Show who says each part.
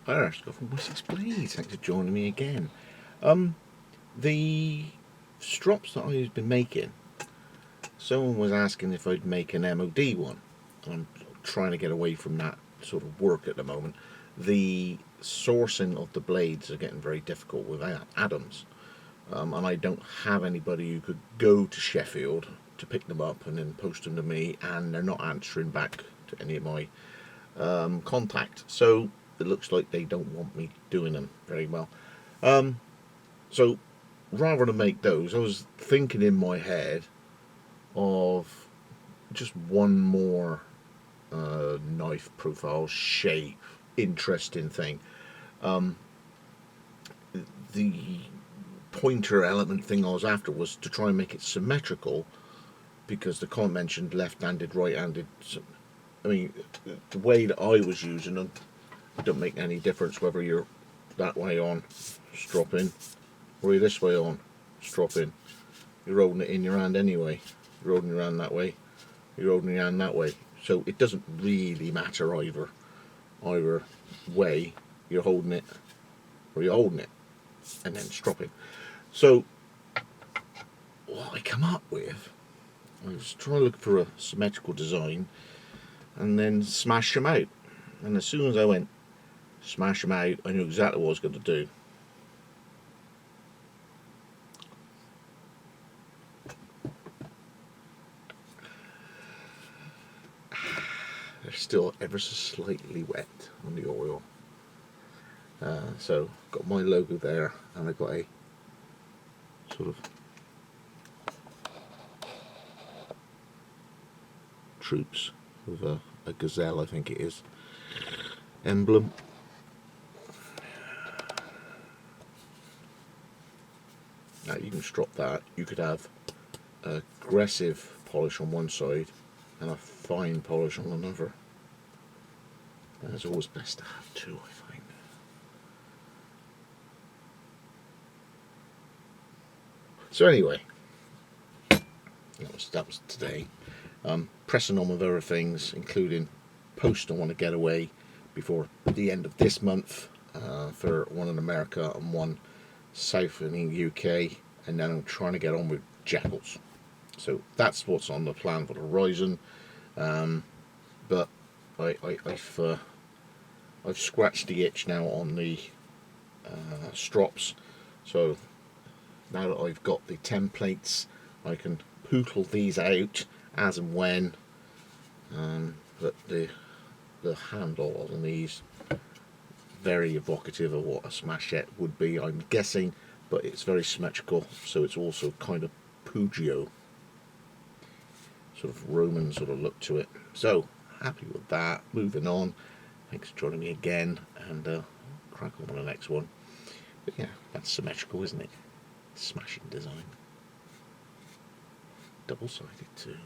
Speaker 1: Hi there, Scott from Wessex Blades. Thanks for joining me again. The strops that I've been making, someone was asking if I'd make an MOD one. I'm trying to get away from that sort of work at the moment. The sourcing of the blades are getting very difficult with Adams, and I don't have anybody who could go to Sheffield to pick them up and then post them to me, and they're not answering back to any of my contact. So it looks like they don't want me doing them very well. So rather than make those, I was thinking in my head of just one more knife profile shape interesting thing. The pointer element thing I was after was to try and make it symmetrical, because the comment mentioned left-handed, right-handed. I mean, the way that I was using them, it don't make any difference whether you're that way on, stropping, or you're this way on, stropping. You're holding it in your hand anyway. You're holding your hand that way, you're holding your hand that way. So it doesn't really matter either way you're holding it, or you're holding it and then stropping. So what I come up with, I was trying to look for a symmetrical design and then smash them out. And as soon as I went smash them out, I knew exactly what I was going to do. They're still ever so slightly wet on the oil. So got my logo there, and I've got a sort of troops with a gazelle, I think it is, emblem. Now you can strop that. You could have aggressive polish on one side and a fine polish on another. And it's always best to have two, I find. So anyway, that was today. Pressing on with other things, including post I want to get away before the end of this month for one in America and one south in the UK, and then I'm trying to get on with jackals. So that's what's on the plan for the horizon. But I've scratched the itch now on the strops. So now that I've got the templates, I can poodle these out as and when. But the handle on these, very evocative of what a smashette would be, I'm guessing, but it's very symmetrical, so it's also kind of Pugio, sort of Roman sort of look to it. So happy with that. Moving on. Thanks for joining me again, and crack on with the next one. But yeah, that's symmetrical, isn't it? Smashing design. Double-sided too.